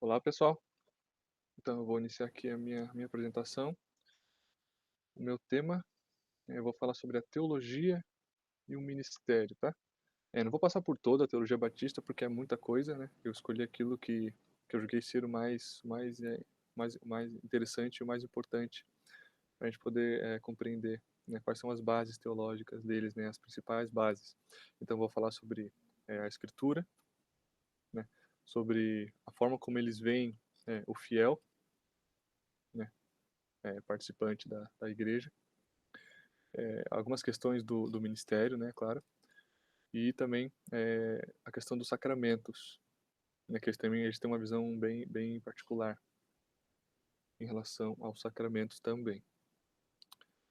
Olá, pessoal. Então, eu vou iniciar aqui a minha apresentação. O meu tema, eu vou falar sobre a teologia e o ministério, tá? Não vou passar por toda a teologia batista, porque é muita coisa, né? Eu escolhi aquilo que eu julguei ser o mais interessante e o mais importante para a gente poder compreender, né, quais são as bases teológicas deles, né, as principais bases. Então, eu vou falar sobre a Escritura, né, sobre a forma como eles veem o fiel, né, participante da igreja, algumas questões do ministério, né, claro, e também a questão dos sacramentos, né, que eles têm uma visão bem particular em relação aos sacramentos também.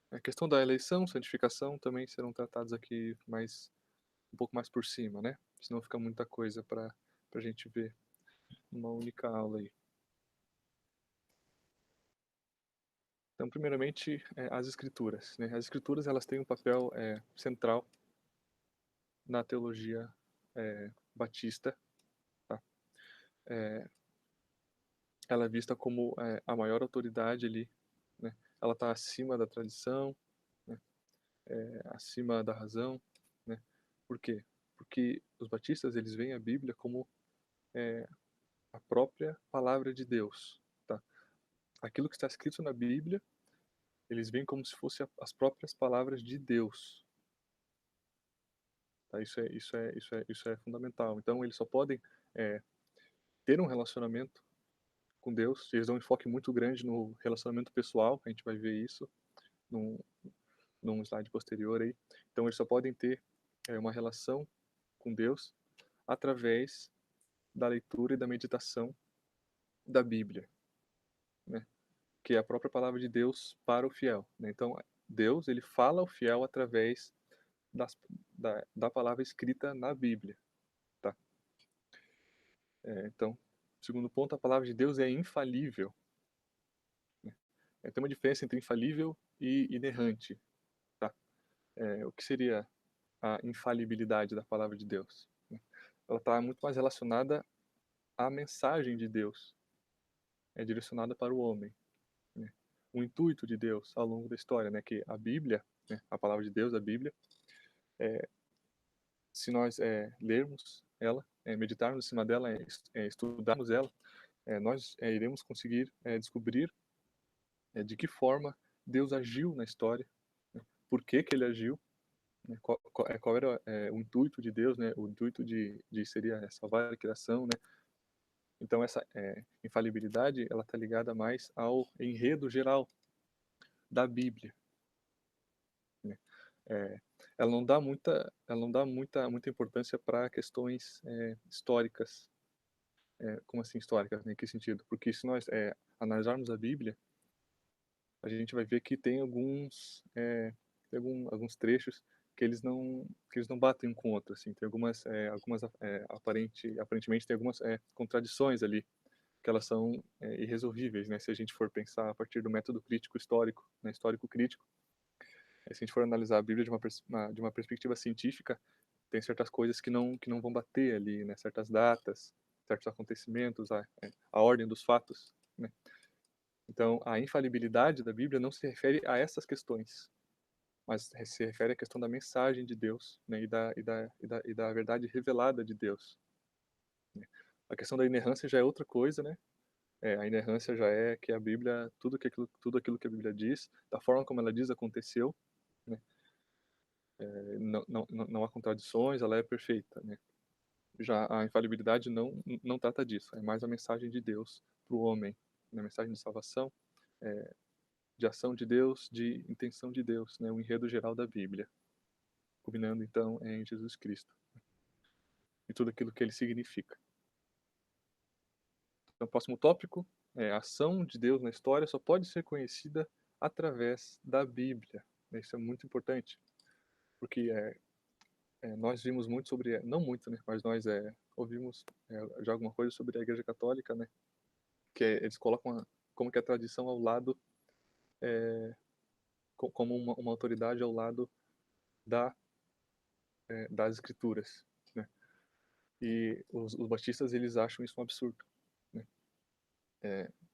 A questão da eleição, santificação também serão tratados aqui um pouco mais por cima, né? Senão fica muita coisa para a gente ver numa única aula aí. Então, primeiramente, as escrituras, né? As escrituras elas têm um papel central na teologia batista, tá? É, ela é vista como a maior autoridade ali, né? Ela está acima da tradição, né? Acima da razão, né? Por quê? Porque os batistas eles veem a Bíblia como a própria palavra de Deus, tá? Aquilo que está escrito na Bíblia, eles veem como se fosse as próprias palavras de Deus, tá? Isso é fundamental. Então eles só podem é, ter um relacionamento com Deus. Eles dão um enfoque muito grande no relacionamento pessoal, a gente vai ver isso num, num slide posterior aí. Então eles só podem ter uma relação com Deus através da leitura e da meditação da Bíblia, né? Que é a própria palavra de Deus para o fiel, né? Então Deus ele fala ao fiel através da palavra escrita na Bíblia, tá? Então, segundo ponto, a palavra de Deus é infalível, né? Tem uma diferença entre infalível e inerrante, tá? O que seria a infalibilidade da palavra de Deus, né? Ela está muito mais relacionada à mensagem de Deus, é direcionada para o homem, né? O intuito de Deus ao longo da história, né? Que a Bíblia, né? A palavra de Deus, a Bíblia, se nós lermos ela, meditarmos em cima dela, estudarmos ela, nós iremos conseguir descobrir de que forma Deus agiu na história, né? Por que que ele agiu, né? Qual era o intuito de Deus, né? O intuito de seria salvar a criação, né? Então essa infalibilidade ela está ligada mais ao enredo geral da Bíblia, né? É, ela não dá muita importância para questões históricas. Como assim históricas? Né? Em que sentido? Porque se nós analisarmos a Bíblia, a gente vai ver que tem alguns trechos que eles não batem um com o outro, assim. Tem algumas aparentemente tem algumas contradições ali que elas são irresolvíveis, né? Se a gente for pensar a partir do método crítico histórico, né? Histórico crítico, se a gente for analisar a Bíblia de uma perspectiva científica, tem certas coisas que não vão bater ali, né? Certas datas, certos acontecimentos, a ordem dos fatos, né? Então, a infalibilidade da Bíblia não se refere a essas questões, mas se refere à questão da mensagem de Deus, né, e da verdade revelada de Deus, né. A questão da inerrância já é outra coisa, né? A inerrância já é que a Bíblia, tudo aquilo que a Bíblia diz, da forma como ela diz, aconteceu, né? Não há contradições, ela é perfeita, né? Já a infalibilidade não trata disso, é mais a mensagem de Deus para o homem, né? A mensagem de salvação, de ação de Deus, de intenção de Deus, né? O enredo geral da Bíblia, culminando então em Jesus Cristo e tudo aquilo que ele significa. Então, o próximo tópico é a ação de Deus na história só pode ser conhecida através da Bíblia. Isso é muito importante, porque nós vimos muito sobre, não muito, né, mas nós ouvimos já alguma coisa sobre a Igreja Católica, né, que eles colocam como que a tradição ao lado, como uma autoridade ao lado da, das Escrituras, né. E os batistas eles acham isso um absurdo, né.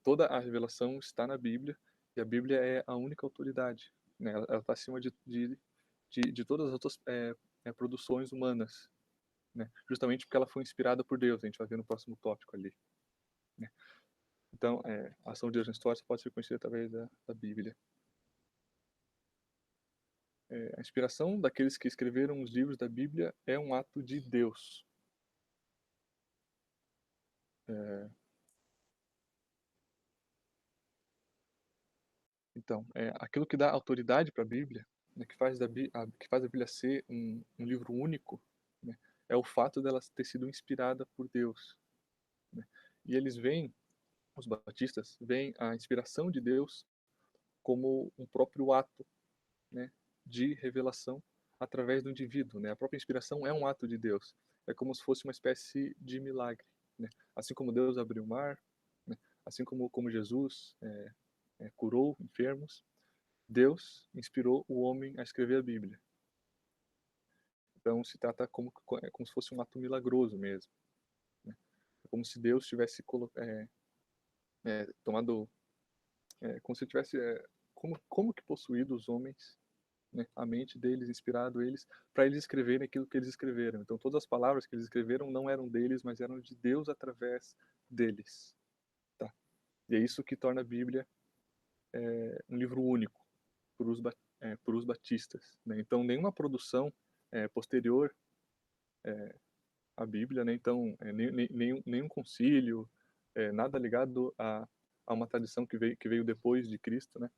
toda a revelação está na Bíblia, e a Bíblia é a única autoridade, né? Ela está acima de todas as outras produções humanas, né? Justamente porque ela foi inspirada por Deus, a gente vai ver no próximo tópico ali, né? Então, a ação de Deus na história só pode ser conhecida através da Bíblia. A inspiração daqueles que escreveram os livros da Bíblia é um ato de Deus. Então, aquilo que dá autoridade para a Bíblia, né, que faz a Bíblia ser um livro único, né, é o fato dela ter sido inspirada por Deus, né? E eles veem, os batistas, veem a inspiração de Deus como um próprio ato, né, de revelação através do indivíduo, né? A própria inspiração é um ato de Deus. É como se fosse uma espécie de milagre, né? Assim como Deus abriu o mar, né? Assim como Jesus curou enfermos, Deus inspirou o homem a escrever a Bíblia. Então se trata como se fosse um ato milagroso mesmo, né? É como se Deus tivesse tomado, como se tivesse, como que possuído os homens, né, a mente deles, inspirado eles, para eles escreverem aquilo que eles escreveram. Então todas as palavras que eles escreveram não eram deles, mas eram de Deus através deles. Tá? E é isso que torna a Bíblia um livro único para os batistas, né? Então nenhuma produção posterior à Bíblia, né? Então nenhum concílio, nada ligado a uma tradição que veio depois de Cristo, né?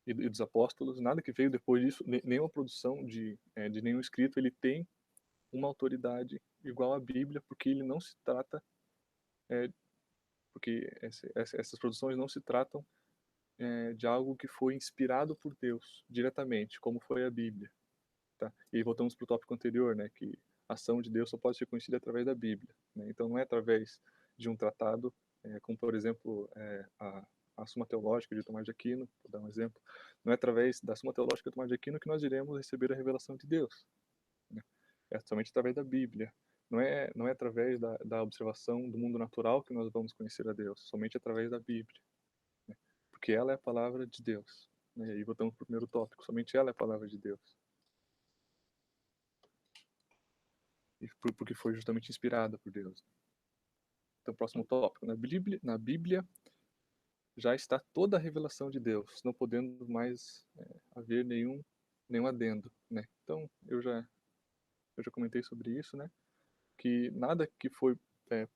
E dos apóstolos, nada que veio depois disso, nenhuma produção de nenhum escrito, ele tem uma autoridade igual à Bíblia, porque ele não se trata, é, porque essas produções não se tratam de algo que foi inspirado por Deus diretamente, como foi a Bíblia, tá? E aí voltamos para o tópico anterior, né, que a ação de Deus só pode ser conhecida através da Bíblia, né? Então não é através de um tratado, como por exemplo a Suma Teológica de Tomás de Aquino, vou dar um exemplo, não é através da Suma Teológica de Tomás de Aquino que nós iremos receber a revelação de Deus, né? É somente através da Bíblia. Não é através da observação do mundo natural que nós vamos conhecer a Deus, somente através da Bíblia, né? Porque ela é a palavra de Deus, né? E voltamos para o primeiro tópico, somente ela é a palavra de Deus. E porque foi justamente inspirada por Deus. Então, próximo tópico. Na Bíblia já está toda a revelação de Deus, não podendo mais haver nenhum adendo, né? Então, eu já comentei sobre isso, né? Que nada que foi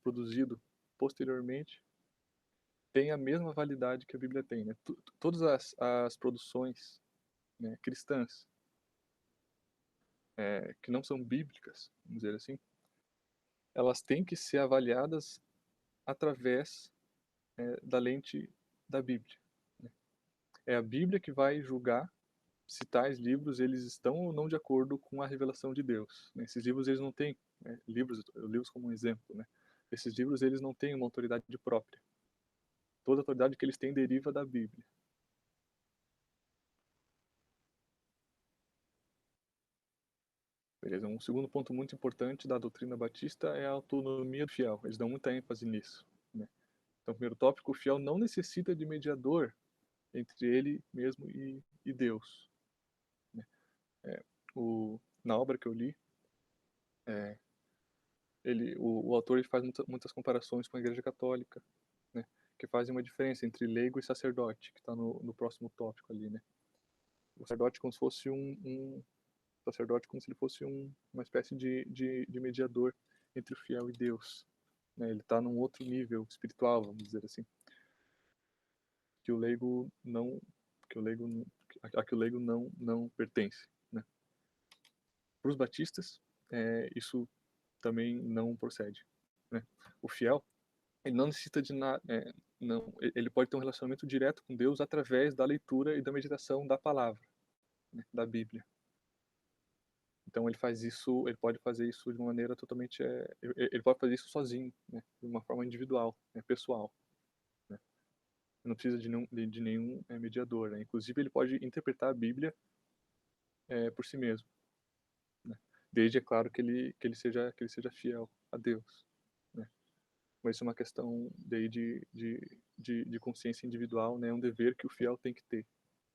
produzido posteriormente tem a mesma validade que a Bíblia tem, né? Todas as produções, né, cristãs, que não são bíblicas, vamos dizer assim, elas têm que ser avaliadas através da lente da Bíblia, né? É a Bíblia que vai julgar se tais livros eles estão ou não de acordo com a revelação de Deus, né? Esses livros eles não têm, livros como um exemplo, né? Esses livros eles não têm uma autoridade própria. Toda a autoridade que eles têm deriva da Bíblia. Beleza? Um segundo ponto muito importante da doutrina batista é a autonomia do fiel. Eles dão muita ênfase nisso, né? Então, primeiro tópico, o fiel não necessita de mediador entre ele mesmo e Deus, né? É, na obra que eu li, é, o autor ele faz muitas comparações com a Igreja Católica, né? Que fazem uma diferença entre leigo e sacerdote, que está no próximo tópico ali, né? O sacerdote como se fosse um sacerdote como se ele fosse uma espécie de mediador entre o fiel e Deus, né? Ele está num outro nível espiritual, vamos dizer assim, que o leigo não, que o leigo, a que o leigo não pertence, né? Para os batistas, isso também não procede, né? O fiel, ele não necessita de nada, não, ele pode ter um relacionamento direto com Deus através da leitura e da meditação da palavra, né, da Bíblia. Então ele pode fazer isso de uma maneira totalmente, ele pode fazer isso sozinho, né, de uma forma individual, né, pessoal, né. Não precisa de nenhum mediador, né. Inclusive ele pode interpretar a Bíblia por si mesmo, né. Desde, é claro, que ele seja fiel a Deus, né. mas isso é uma questão daí de consciência individual, né? É um dever que o fiel tem que ter,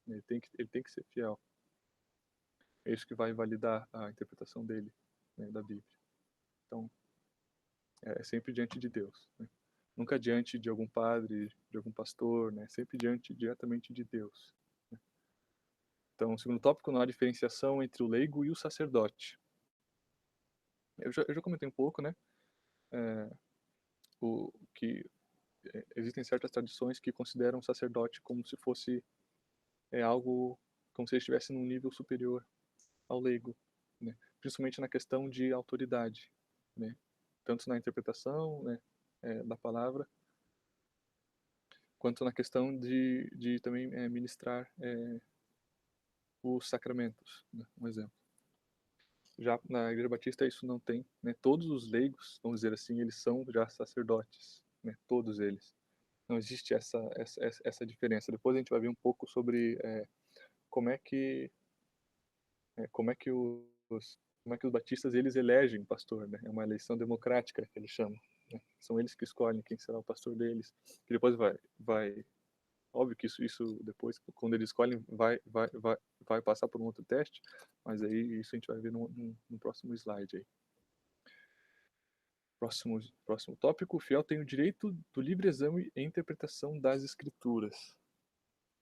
né? Ele tem que ser fiel. É isso que vai validar a interpretação dele, né, da Bíblia. Então, é sempre diante de Deus, né? Nunca diante de algum padre, de algum pastor, né? Sempre diretamente de Deus. Né? Então, o segundo tópico, não há diferenciação entre o leigo e o sacerdote. Eu já comentei um pouco, né? É, que existem certas tradições que consideram o sacerdote como se fosse algo, como se ele estivesse num nível superior ao leigo, né? Principalmente na questão de autoridade, né? Tanto na interpretação, né, da palavra, quanto na questão de também ministrar os sacramentos, né? Um exemplo. Já na Igreja Batista isso não tem, né? Todos os leigos, vamos dizer assim, eles são já sacerdotes, né? Todos eles. Não existe essa diferença. Depois a gente vai ver um pouco sobre como é que como é que os batistas eles elegem pastor, né? É uma eleição democrática que eles chamam, né? São eles que escolhem quem será o pastor deles. Que depois vai óbvio que isso depois quando eles escolhem vai passar por um outro teste, mas aí isso a gente vai ver no próximo slide aí. Próximo tópico, o fiel tem o direito do livre exame e interpretação das escrituras.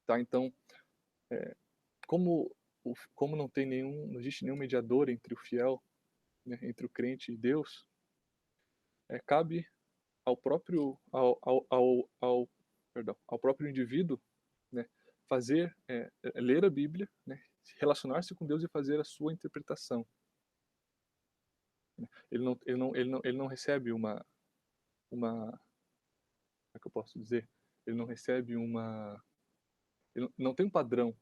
Tá? Então, como como não existe nenhum mediador entre o fiel, né, entre o crente e Deus, cabe ao próprio perdão, ao próprio indivíduo, né, fazer ler a Bíblia, né, relacionar-se com Deus e fazer a sua interpretação. Né? Ele não recebe como é que eu posso dizer? Ele não recebe ele não tem um padrão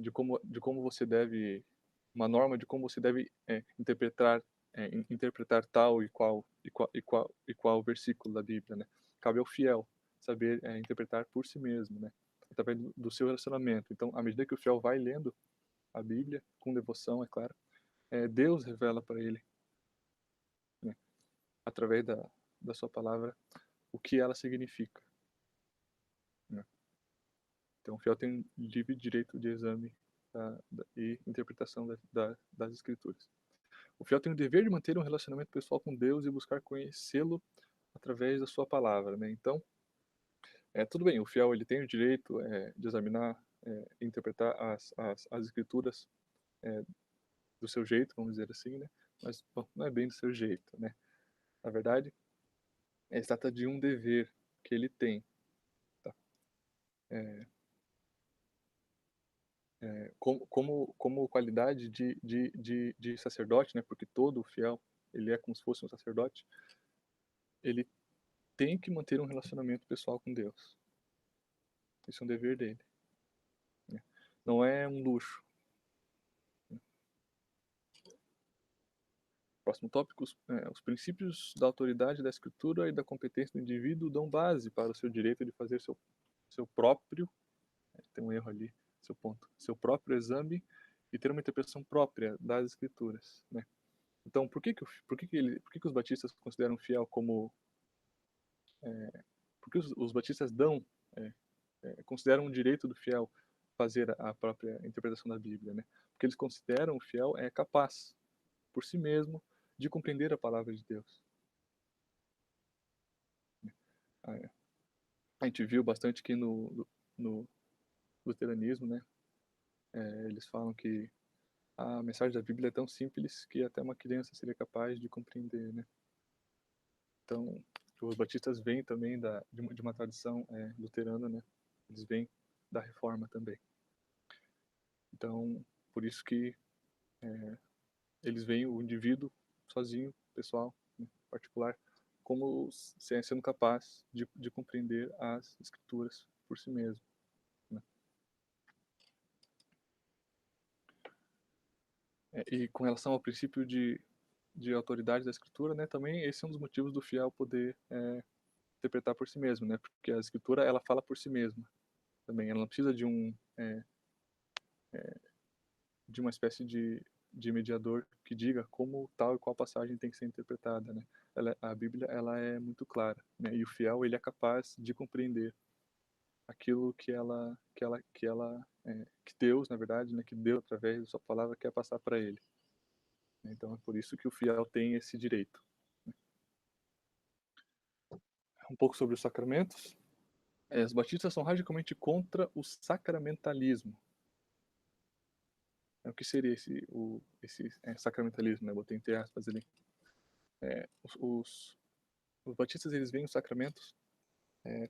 de como você deve, uma norma de como você deve interpretar tal e qual versículo da Bíblia, né? Cabe ao fiel saber interpretar por si mesmo, né? Através do seu relacionamento. Então, à medida que o fiel vai lendo a Bíblia, com devoção, é claro, Deus revela para ele, né? Através da sua palavra, o que ela significa, né? Então, o fiel tem livre direito de exame e interpretação das Escrituras. O fiel tem o dever de manter um relacionamento pessoal com Deus e buscar conhecê-lo através da sua palavra, né? Então, tudo bem, o fiel ele tem o direito de examinar e interpretar as Escrituras é, do seu jeito, vamos dizer assim, né? Mas, bom, não é bem do seu jeito, né? Na verdade, se trata de um dever que ele tem, tá? É, como qualidade de sacerdote, né? Porque todo fiel, ele é como se fosse um sacerdote, ele tem que manter um relacionamento pessoal com Deus. Isso é um dever dele, né? Não é um luxo. Próximo tópico, os princípios da autoridade da escritura e da competência do indivíduo dão base para o seu direito de fazer seu próprio, tem um erro ali, seu próprio exame e ter uma interpretação própria das escrituras, né? Então, por que os batistas consideram fiel como, por que os batistas é, consideram o direito do fiel fazer a própria interpretação da Bíblia, né? Porque eles consideram o fiel capaz por si mesmo de compreender a palavra de Deus. A gente viu bastante que no luteranismo, né? Eles falam que a mensagem da Bíblia é tão simples que até uma criança seria capaz de compreender, né? Então, os batistas vêm também de uma tradição luterana, né? Eles vêm da Reforma também. Então, por isso que eles veem o indivíduo sozinho, pessoal, né, particular, como sendo capaz de compreender as escrituras por si mesmo, né? E com relação ao princípio de autoridade da escritura, né, também esse é um dos motivos do fiel poder interpretar por si mesmo, né, porque a escritura ela fala por si mesma também, ela não precisa de uma espécie de mediador que diga como tal e qual passagem tem que ser interpretada, né? A Bíblia, ela é muito clara, né? E o fiel, ele é capaz de compreender aquilo que Deus, na verdade, né, que Deus através da sua palavra quer passar para ele. Então é por isso que o fiel tem esse direito. Um pouco sobre os sacramentos. Os batistas são radicalmente contra o sacramentalismo. O que seria esse sacramentalismo, né? Botei entre aspas ali. É, os batistas, eles veem os sacramentos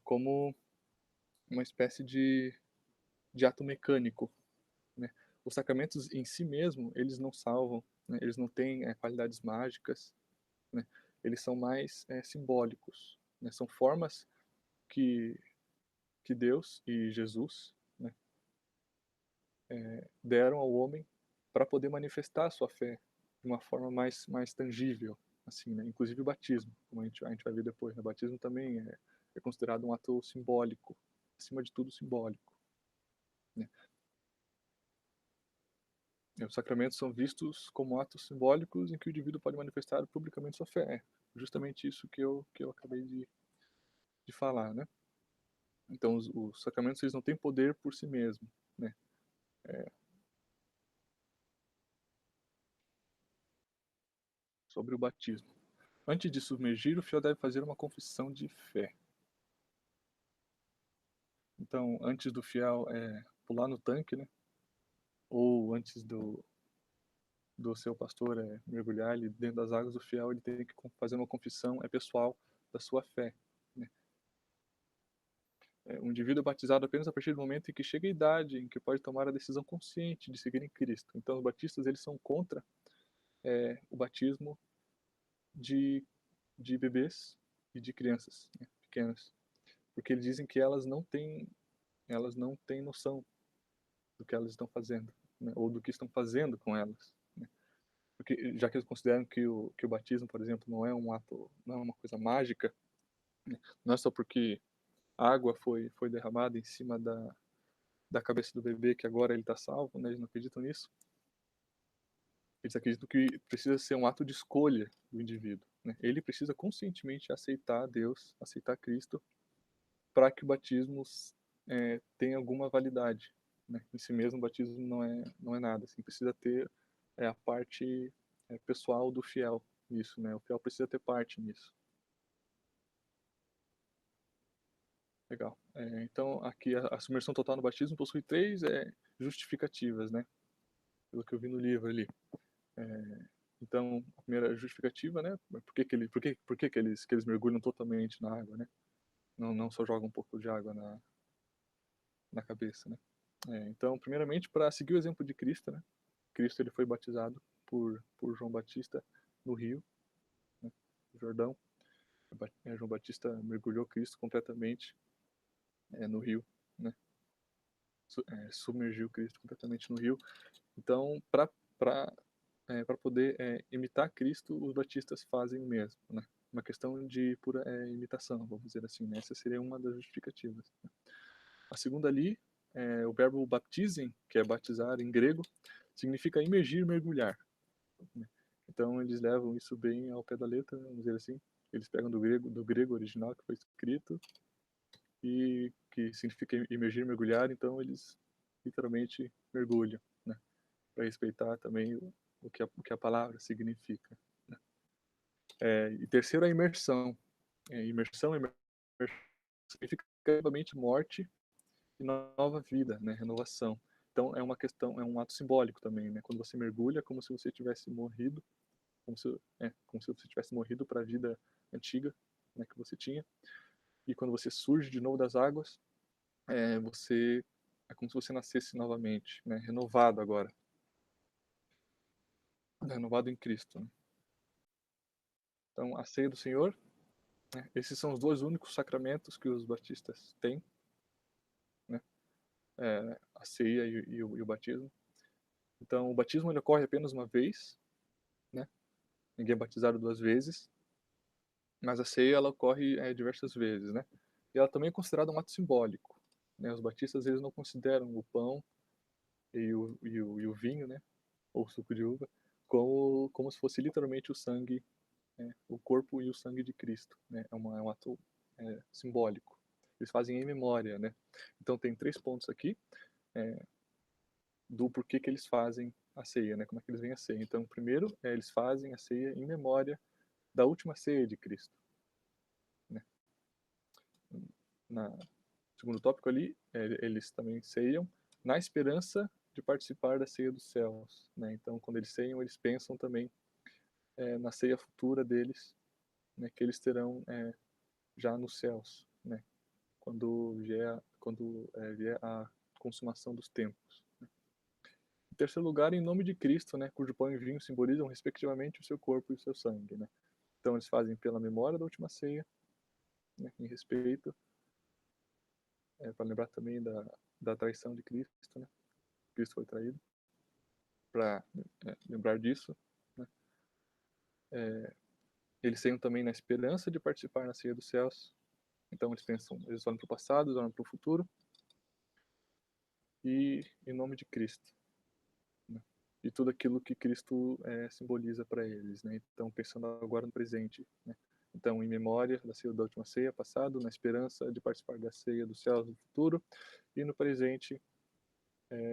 como uma espécie de ato mecânico, né? Os sacramentos em si mesmo, eles não salvam, né? Eles não têm qualidades mágicas, né? Eles são mais simbólicos, né? São formas que, que Deus e Jesus, né, deram ao homem para poder manifestar a sua fé de uma forma mais tangível, assim, né? Inclusive o batismo, como a gente vai ver depois, né? O batismo também é considerado um ato simbólico, acima de tudo simbólico, né? Os sacramentos são vistos como atos simbólicos em que o indivíduo pode manifestar publicamente sua fé. É justamente isso que eu acabei de falar, né? Então, os sacramentos, eles não têm poder por si mesmos, né? Sobre o batismo. Antes de submergir, o fiel deve fazer uma confissão de fé. Então, antes do fiel pular no tanque, né? Ou antes do seu pastor mergulhar ali dentro das águas, o fiel, ele tem que fazer uma confissão pessoal da sua fé, né? Um indivíduo é batizado apenas a partir do momento em que chega a idade em que pode tomar a decisão consciente de seguir em Cristo. Então, os batistas, eles são contra o batismo de, de bebês e de crianças, né, pequenas, porque eles dizem que elas não têm noção do que elas estão fazendo, né, ou do que estão fazendo com elas, né? Porque já que eles consideram que o batismo, por exemplo, não é um ato, não é uma coisa mágica, né, não é só porque a água foi derramada em cima da cabeça do bebê que agora ele está salvo, né? Eles não acreditam nisso. Eles acreditam que precisa ser um ato de escolha do indivíduo, né? Ele precisa conscientemente aceitar Deus, aceitar Cristo, para que o batismo tenha alguma validade, né? Em si mesmo, o batismo não é nada. Assim, precisa ter a parte pessoal do fiel nisso, né? O fiel precisa ter parte nisso. Legal. Então, aqui a submersão total no batismo possui três justificativas, né? Pelo que eu vi no livro ali. Então, a primeira justificativa, né? Por que que eles mergulham totalmente na água, né? Não só jogam um pouco de água na cabeça, né? Então, primeiramente, para seguir o exemplo de Cristo, né? Cristo, ele foi batizado por João Batista no Rio, né? Jordão. João Batista mergulhou Cristo completamente no rio, né? Submergiu Cristo completamente no rio. Então, para poder imitar Cristo, os batistas fazem o mesmo, né? Uma questão de pura imitação, vamos dizer assim, né? Essa seria uma das justificativas, né? A segunda ali, o verbo baptizem, que é batizar em grego, significa imergir, mergulhar, né? Então eles levam isso bem ao pé da letra, vamos dizer assim. Eles pegam do grego original que foi escrito e que significa imergir, mergulhar, então eles literalmente mergulham, né? Para respeitar também o que a palavra significa, né? E terceiro, a imersão. Imersão significa novamente morte e nova vida, né? Renovação. Então é uma questão, é um ato simbólico também, né? Quando você mergulha, é como se você tivesse morrido, como se você tivesse morrido para a vida antiga, né, que você tinha. E quando você surge de novo das águas, você é como se você nascesse novamente, né? Renovado agora, renovado em Cristo, né? Então, a ceia do Senhor, né? Esses são os dois únicos sacramentos que os batistas têm, né? A ceia e o batismo. Então, o batismo ele ocorre apenas uma vez, né? Ninguém é batizado duas vezes, mas a ceia ela ocorre diversas vezes, né? E ela também é considerada um ato simbólico, né? Os batistas eles não consideram o pão e o vinho, né? Ou o suco de uva como se fosse literalmente o sangue, o corpo e o sangue de Cristo, né, é um ato, simbólico. Eles fazem em memória, né. Então tem 3 pontos aqui, do porquê que eles fazem a ceia, né, como é que eles veem a ceia. Então, primeiro, eles fazem a ceia em memória da última ceia de Cristo, né. Na segundo tópico ali, eles também ceiam na esperança de participar da ceia dos céus, né. Então, quando eles ceiam, eles pensam também, na ceia futura deles, né, que eles terão, já nos céus, né, vier a consumação dos tempos. Em terceiro lugar, em nome de Cristo, né, cujo pão e vinho simbolizam respectivamente o seu corpo e o seu sangue, né. Então eles fazem pela memória da última ceia, né, em respeito, para lembrar também da traição de Cristo, né. Cristo foi traído, para lembrar disso, né. Eles ceiam também na esperança de participar na ceia dos céus. Então eles olham para o passado, eles olham para o futuro, e em nome de Cristo, né. E tudo aquilo que Cristo, simboliza para eles, né. Então pensando agora no presente, né. Então em memória da ceia da última ceia, passado, na esperança de participar da ceia dos céus no futuro, e no presente,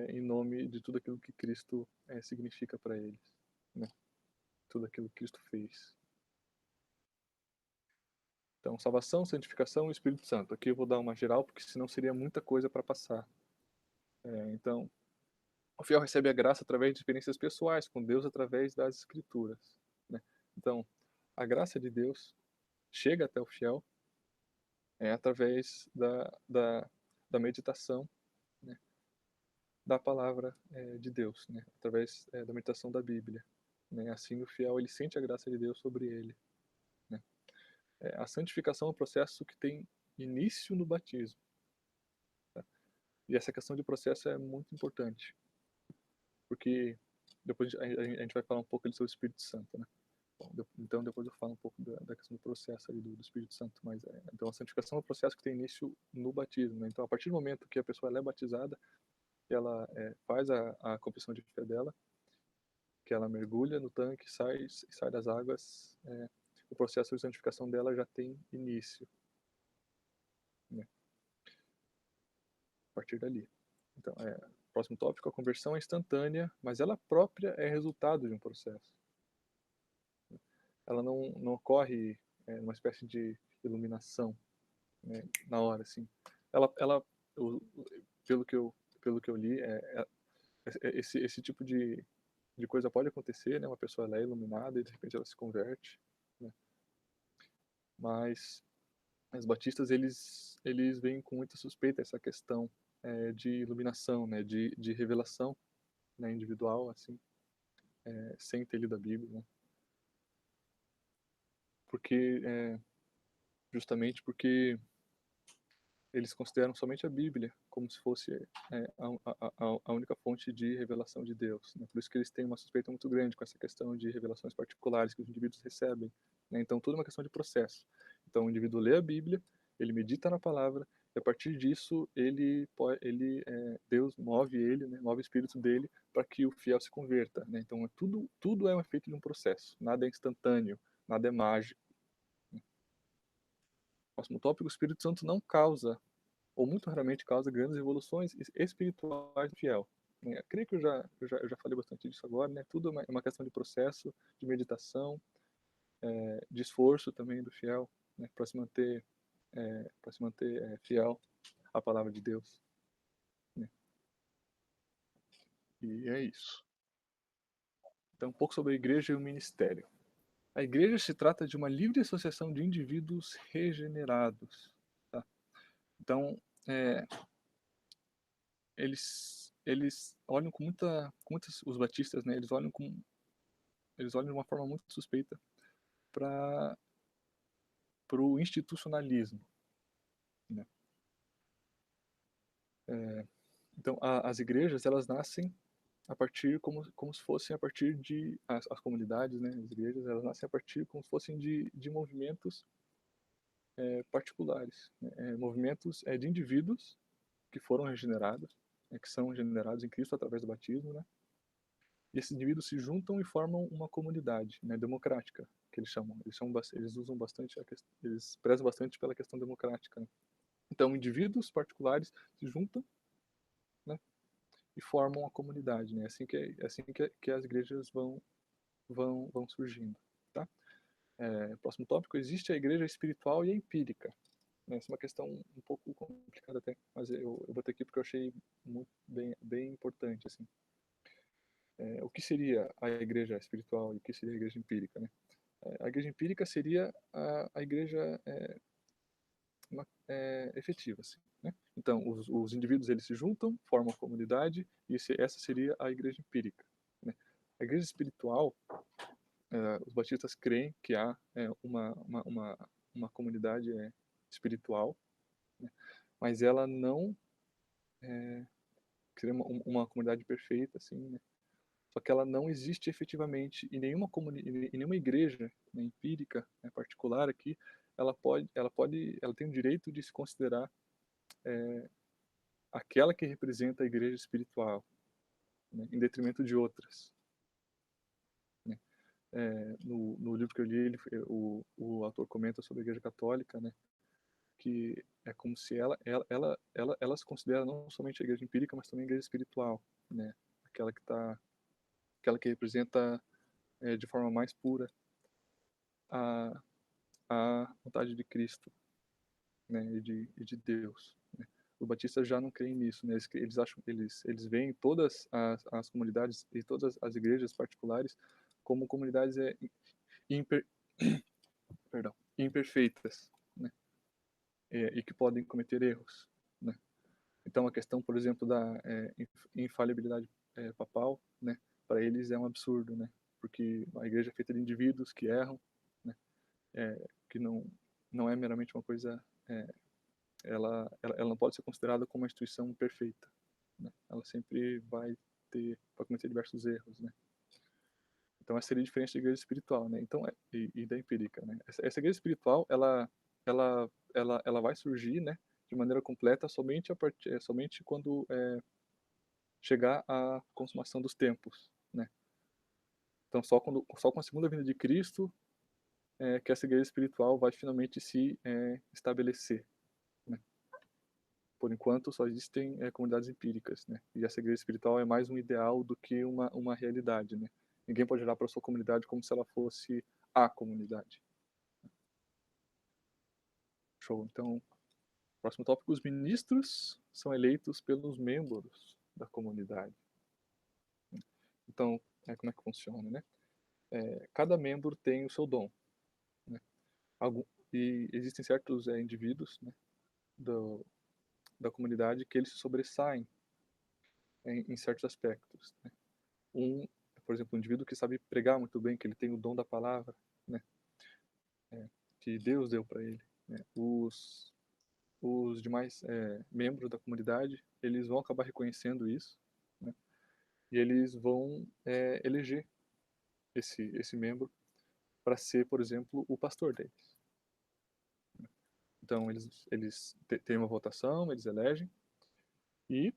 em nome de tudo aquilo que Cristo, significa para eles, né. Tudo aquilo que Cristo fez. Então salvação, santificação e Espírito Santo. Aqui eu vou dar uma geral, porque senão seria muita coisa para passar. Então, o fiel recebe a graça através de experiências pessoais com Deus através das Escrituras, né. Então, a graça de Deus chega até o fiel, através da meditação, né, da palavra, de Deus, né, através, da meditação da Bíblia, né. Assim o fiel ele sente a graça de Deus sobre ele, né. A santificação é um processo que tem início no batismo, tá. E essa questão de processo é muito importante, porque depois a gente vai falar um pouco ali sobre o Espírito Santo, né. Bom, então depois eu falo um pouco da questão do processo ali do Espírito Santo, mas então a santificação é um processo que tem início no batismo, né. Então a partir do momento que a pessoa ela é batizada, que ela, faz a confissão de fé dela, que ela mergulha no tanque, sai das águas, o processo de santificação dela já tem início, né, a partir dali. Então, próximo tópico, a conversão é instantânea, mas ela própria é resultado de um processo. Ela não ocorre, numa espécie de iluminação, né, na hora, assim. Ela o pelo que eu pelo que eu li, esse tipo de coisa pode acontecer, né, uma pessoa ela é iluminada e de repente ela se converte, né, mas os batistas eles veem com muita suspeita essa questão, de iluminação, né, de revelação, né, individual, assim, sem ter lido a Bíblia, né. Porque, justamente porque eles consideram somente a Bíblia como se fosse, a única fonte de revelação de Deus, né. Por isso que eles têm uma suspeita muito grande com essa questão de revelações particulares que os indivíduos recebem, né. Então tudo é uma questão de processo. Então o indivíduo lê a Bíblia, ele medita na palavra, e a partir disso Deus move ele, né, move o espírito dele para que o fiel se converta, né. Então tudo é um efeito de um processo, nada é instantâneo, nada é mágico. Próximo tópico, o Espírito Santo não causa ou muito raramente causa grandes revoluções espirituais do fiel, né. Eu creio que eu já falei bastante disso agora, né, tudo é uma questão de processo, de meditação, de esforço também do fiel, né, para se manter, fiel à palavra de Deus, né. E é isso. Então um pouco sobre a igreja e o ministério. A igreja se trata de uma livre associação de indivíduos regenerados, tá. Então, eh eles olham com muitas os batistas, né, eles olham de uma forma muito suspeita para o institucionalismo, né. Então as igrejas elas nascem a partir como se fossem a partir de as comunidades, né, as igrejas elas nascem a partir como se fossem de movimentos, particulares, né, movimentos, de indivíduos que foram regenerados, que são regenerados em Cristo através do batismo, né. E esses indivíduos se juntam e formam uma comunidade, né, democrática, que eles chamam. Eles usam bastante eles prezam bastante pela questão democrática, né. Então, indivíduos particulares se juntam, né, e formam a comunidade, né. É assim que as igrejas vão surgindo, tá. Próximo tópico: existe a igreja espiritual e a empírica. Né, essa é uma questão um pouco complicada até, mas eu botei aqui porque eu achei muito bem importante, assim. O que seria a igreja espiritual e o que seria a igreja empírica, né? A igreja empírica seria a igreja efetiva, assim, né? Então, os indivíduos eles se juntam, formam a comunidade e essa seria a igreja empírica, né? A igreja espiritual, os batistas creem que há uma comunidade espiritual, né? Mas ela não seria uma comunidade perfeita, assim, né? Só que ela não existe efetivamente em em nenhuma igreja, né, empírica, né, particular aqui, ela tem o direito de se considerar aquela que representa a igreja espiritual, né, em detrimento de outras, né. No livro que eu li, o autor comenta sobre a igreja católica, né, que é como se ela se considera não somente a igreja empírica, mas também a igreja espiritual, né, aquela que tá, aquela que representa de forma mais pura a vontade de Cristo, né, e de Deus, né. Os batistas já não creem nisso, né, eles acham, eles veem todas as comunidades e todas as igrejas particulares como comunidades imper, perdão, imperfeitas, né, e que podem cometer erros, né. Então a questão, por exemplo, da infalibilidade papal, né, para eles é um absurdo, né, porque a igreja é feita de indivíduos que erram, né, que não é meramente uma coisa, ela não pode ser considerada como uma instituição perfeita, né? Ela sempre vai cometer diversos erros, né? Então essa seria a diferença da igreja espiritual, né? Então e da empírica, né? Essa igreja espiritual, ela vai surgir, né, de maneira completa somente quando chegar à consumação dos tempos, né? Então só com a segunda vinda de Cristo que essa igreja espiritual vai finalmente se estabelecer, né? Por enquanto só existem comunidades empíricas, né? E essa igreja espiritual é mais um ideal do que uma realidade, né? Ninguém pode olhar para a sua comunidade como se ela fosse a comunidade. Show. Então, próximo tópico: os ministros são eleitos pelos membros da comunidade. Então, como é que funciona, né? Cada membro tem o seu dom, né? Algum, e existem certos indivíduos, né, da comunidade que eles se sobressaem em certos aspectos, né? Por exemplo, um indivíduo que sabe pregar muito bem, que ele tem o dom da palavra, né, que Deus deu para ele, né. Os demais membros da comunidade, eles vão acabar reconhecendo isso, né, e eles vão eleger esse membro para ser, por exemplo, o pastor deles. Então eles têm uma votação, eles elegem e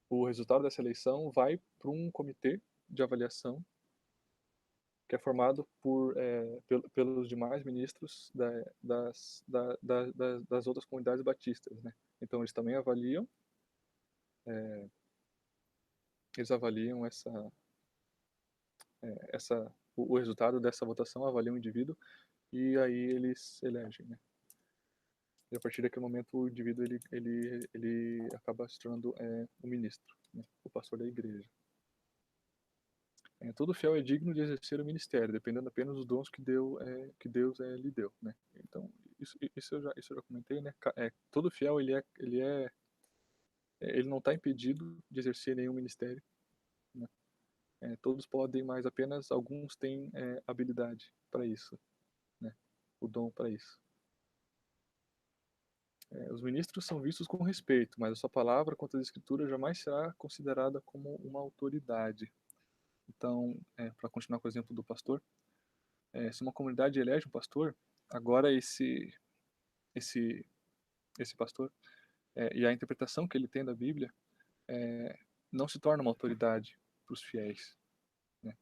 o resultado dessa eleição vai para um comitê de avaliação que é formado pelos demais ministros das outras comunidades batistas, né? Então eles avaliam o resultado dessa votação, avaliam o indivíduo e aí eles elegem, né? E a partir daquele momento o indivíduo ele acaba se tornando o ministro, né? O pastor da igreja. Todo fiel é digno de exercer o ministério, dependendo apenas dos dons que Deus lhe deu, né? Então isso eu já comentei, né? Todo fiel ele não está impedido de exercer nenhum ministério, né? Todos podem, mas apenas alguns têm habilidade para isso, né? O dom para isso. Os ministros são vistos com respeito, mas a sua palavra quanto às escrituras jamais será considerada como uma autoridade. Então, para continuar com o exemplo do pastor, se uma comunidade elege um pastor, agora esse pastor e a interpretação que ele tem da Bíblia não se torna uma autoridade para os fiéis, né.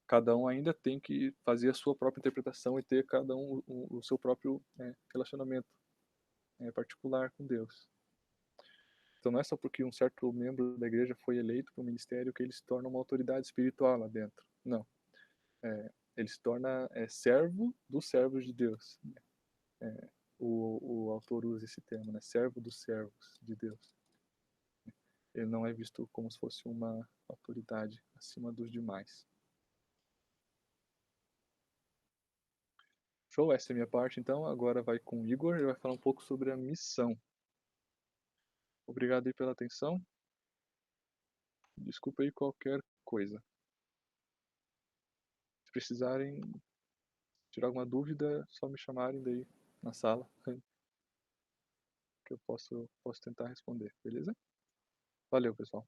Cada um ainda tem que fazer a sua própria interpretação e ter cada um o seu próprio, relacionamento, particular com Deus. Então não é só porque um certo membro da igreja foi eleito para o ministério que ele se torna uma autoridade espiritual lá dentro. Não. Ele se torna servo dos servos de Deus. O autor usa esse termo, né? Servo dos servos de Deus. Ele não é visto como se fosse uma autoridade acima dos demais. Show, essa é a minha parte, então. Agora vai com o Igor, ele vai falar um pouco sobre a missão. Obrigado aí pela atenção. Desculpa aí qualquer coisa. Se precisarem tirar alguma dúvida, só me chamarem daí na sala, que eu posso tentar responder, beleza? Valeu, pessoal.